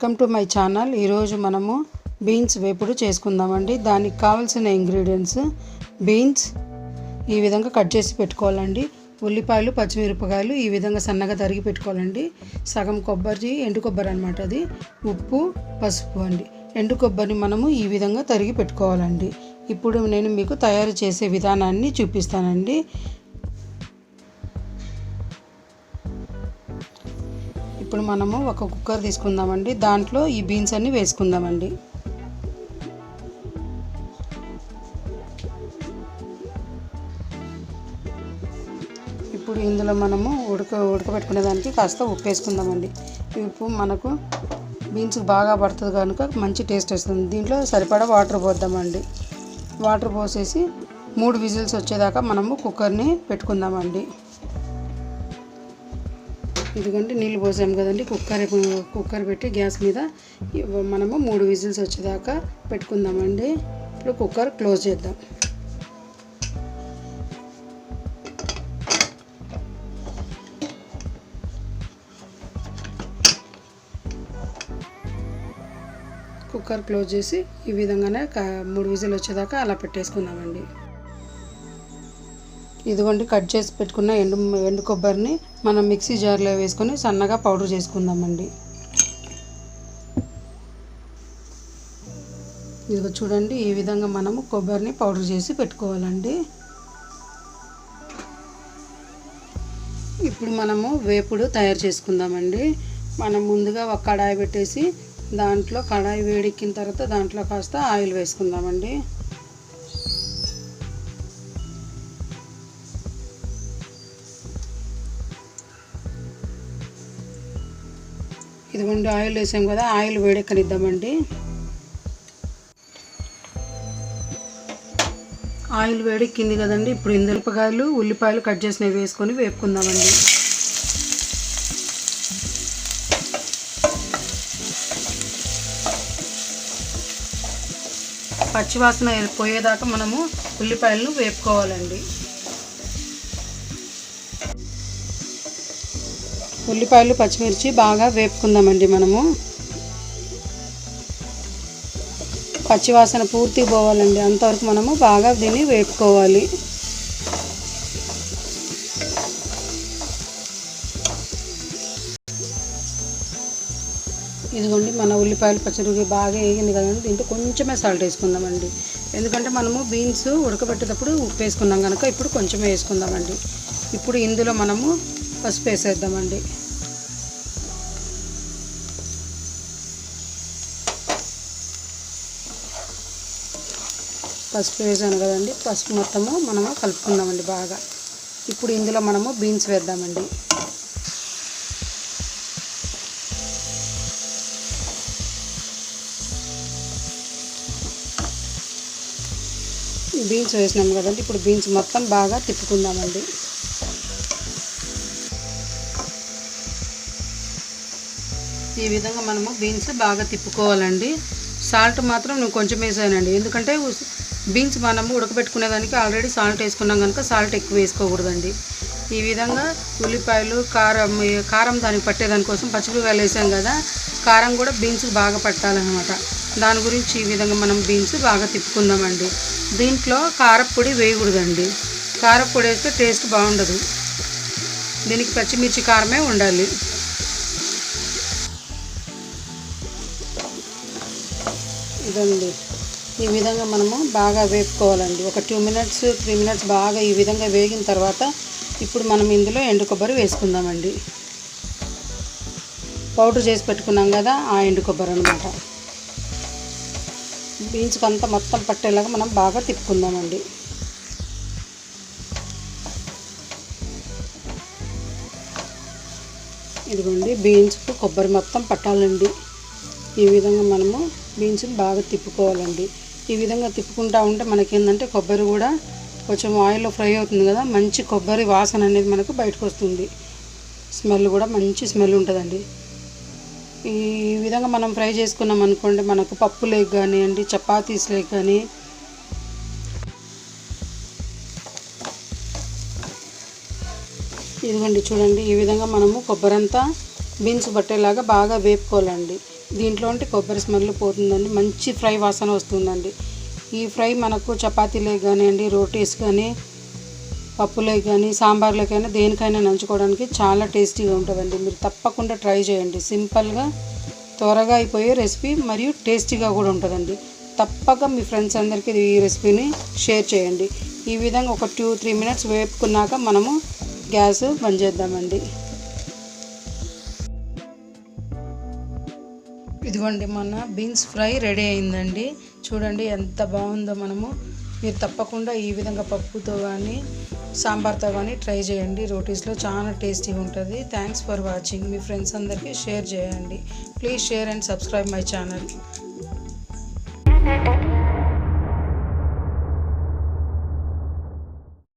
Welcome to my channel. ఈరోజు మనము beans వేపుడు చేసుకుందామండి. దానికి కావాల్సిన ఇంగ్రీడియంట్స్ బీన్స్ ఈ విధంగా కట్ చేసి పెట్టుకోవాలండి. ఉల్లిపాయలు, పచ్చిమిరపకాయలు ఈ విధంగా సన్నగా తరిగి పెట్టుకోవాలండి. సగం కొబ్బరి, ఎండు కొబ్బరి అనమాట అది. ఉప్పు, పసుపు అండి. ఎండు కొబ్బరిని మనము ఈ విధంగా తరిగి పెట్టుకోవాలండి. ఇప్పుడు నేను మీకు తయారు చేసే విధానాన్ని చూపిస్తానండి. ఇప్పుడు మనము ఒక కుక్కర్ తీసుకుందామండి. దాంట్లో ఈ బీన్స్ అన్ని వేసుకుందామండి. ఇప్పుడు ఇందులో మనము ఉడకబెట్టుకునే దానికి కాస్త ఉప్పు వేసుకుందామండి. ఉప్పు మనకు బీన్స్ బాగా పడుతుంది కనుక మంచి టేస్ట్ వస్తుంది. దీంట్లో సరిపడా వాటర్ పోద్దామండి. వాటర్ పోసేసి 3 విజిల్స్ వచ్చేదాకా మనము కుక్కర్ని పెట్టుకుందామండి. ఇదిగోండి నీళ్ళు పోసాం కదండి. కుక్కర్ పెట్టి గ్యాస్ మీద మనము 3 విజిల్స్ వచ్చేదాకా పెట్టుకుందామండి. ఇప్పుడు కుక్కర్ క్లోజ్ చేద్దాం. కుక్కర్ క్లోజ్ చేసి ఈ విధంగానే 3 విజిల్ వచ్చేదాకా అలా పెట్టేసుకుందామండి. ఇదిగోండి కట్ చేసి పెట్టుకున్న ఎండు కొబ్బరిని మనం మిక్సీ జార్లో వేసుకొని సన్నగా పౌడర్ చేసుకుందామండి. ఇదిగో చూడండి, ఈ విధంగా మనము కొబ్బరిని పౌడర్ చేసి పెట్టుకోవాలండి. ఇప్పుడు మనము వేపుడు తయారు చేసుకుందామండి. మనం ముందుగా ఒక కడాయి పెట్టేసి దాంట్లో కడాయి వేడెక్కిన తర్వాత దాంట్లో కాస్త ఆయిల్ వేసుకుందామండి. ఇదిగోండి ఆయిల్ వేసాం కదా, ఆయిల్ వేడెక్కనిద్దామండి. ఆయిల్ వేడెక్కింది కదండి. ఇప్పుడు మిరపకాయలు, ఉల్లిపాయలు కట్ చేసినవి వేసుకొని వేపుకుందామండి. పచ్చివాసన పోయేదాకా మనము ఉల్లిపాయలను వేపుకోవాలండి. ఉల్లిపాయలు, పచ్చిమిర్చి బాగా వేపుకుందామండి. మనము పచ్చివాసన పూర్తిగా పోవాలండి. అంతవరకు మనము బాగా దీన్ని వేపుకోవాలి. ఇదిగోండి మన ఉల్లిపాయలు, పచ్చిమిరపకాయలు బాగా వేగింది కదండి. దీంట్లో కొంచెమే సాల్ట్ వేసుకుందామండి. ఎందుకంటే మనము బీన్స్ ఉడకబెట్టేటప్పుడు ఉప్పు వేసుకున్నాం కనుక ఇప్పుడు కొంచెమే వేసుకుందామండి. ఇప్పుడు ఇందులో మనము పసుపు వేసేద్దామండి. పసుపు వేసాను కదండి. పసుపు మొత్తము మనము కలుపుకుందామండి బాగా. ఇప్పుడు ఇందులో మనము బీన్స్ వేద్దామండి. బీన్స్ వేసినాము కదండి. ఇప్పుడు బీన్స్ మొత్తం బాగా తిప్పుకుందామండి. ఈ విధంగా మనము బీన్స్ బాగా తిప్పుకోవాలండి. సాల్ట్ మాత్రం నేను కొంచెం వేసానండి. ఎందుకంటే బీన్స్ మనము ఉడకబెట్టుకునేదానికి ఆల్రెడీ సాల్ట్ వేసుకున్నాం కనుక సాల్ట్ ఎక్కువ వేసుకోకూడదండి. ఈ విధంగా ఉల్లిపాయలు, కారం దానికి పట్టేదానికోసం పచ్చిమిరపకాయలు వేసాం కదా, కారం కూడా బీన్స్ బాగా పట్టాలన్నమాట. దాని గురించి ఈ విధంగా మనం బీన్స్ బాగా తిప్పుకుందామండి. దీంట్లో కారపొడి వేయకూడదండి. కారపొడి వేస్తే టేస్ట్ బాగుండదు. దీనికి పచ్చిమిర్చి కారమే ఉండాలి. ఇదండి ఈ విధంగా మనము బాగా వేపుకోవాలండి. ఒక 2 మినిట్స్ 3 మినిట్స్ బాగా ఈ విధంగా వేగిన తర్వాత ఇప్పుడు మనం ఇందులో ఎండు కొబ్బరి వేసుకుందామండి. పౌడర్ చేసి పెట్టుకున్నాం కదా, ఆ ఎండు కొబ్బరి అనమాట. బీన్స్కి అంతా మొత్తం పట్టేలాగా మనం బాగా తిప్పుకుందామండి. ఇదిగోండి బీన్స్కు కొబ్బరి మొత్తం పట్టాలండి. ఈ విధంగా మనము బీన్స్ బాగా తిప్పుకోవాలండి. ఈ విధంగా తిప్పుకుంటూ ఉంటే మనకేంటంటే కొబ్బరి కూడా కొంచెం ఆయిల్లో ఫ్రై అవుతుంది కదా, మంచి కొబ్బరి వాసన అనేది మనకు బయటకు వస్తుంది. స్మెల్ కూడా మంచి స్మెల్ ఉంటుందండి. ఈ విధంగా మనం ఫ్రై చేసుకున్నాం అనుకోండి, మనకు పప్పులేకి కానివ్వండి, చపాతీస్లేకి కానీ ఇదిగోండి చూడండి, ఈ విధంగా మనము కొబ్బరంతా బీన్స్ పట్టేలాగా బాగా వేపుకోవాలండి. దీంట్లో ఉంటే కొబ్బరి స్మెల్ పోతుందండి, మంచి ఫ్రై వాసన వస్తుందండి. ఈ ఫ్రై మనకు చపాతీలే కానివ్వండి, రోటీస్ కానీ, పప్పులే కానీ, సాంబార్లే కానీ దేనికైనా నంచుకోవడానికి చాలా టేస్టీగా ఉంటుందండి. మీరు తప్పకుండా ట్రై చేయండి. సింపుల్గా త్వరగా అయిపోయే రెసిపీ మరియు టేస్టీగా కూడా ఉంటుందండి. తప్పక మీ ఫ్రెండ్స్ అందరికీ ఈ రెసిపీని షేర్ చేయండి. ఈ విధంగా ఒక 2-3 మినిట్స్ వేపుకున్నాక మనము గ్యాస్ బంద్ చేద్దామండి. ఇదిగోండి మన బీన్స్ ఫ్రై రెడీ అయిందండి. చూడండి ఎంత బాగుందో. మీరు తప్పకుండా ఈ విధంగా పప్పుతో కానీ సాంబార్తో కానీ ట్రై చేయండి. రోటీస్లో చాలా టేస్టీగా ఉంటుంది. Thanks for watching. Me friends అందరికీ షేర్ చేయండి. Please share and subscribe my channel.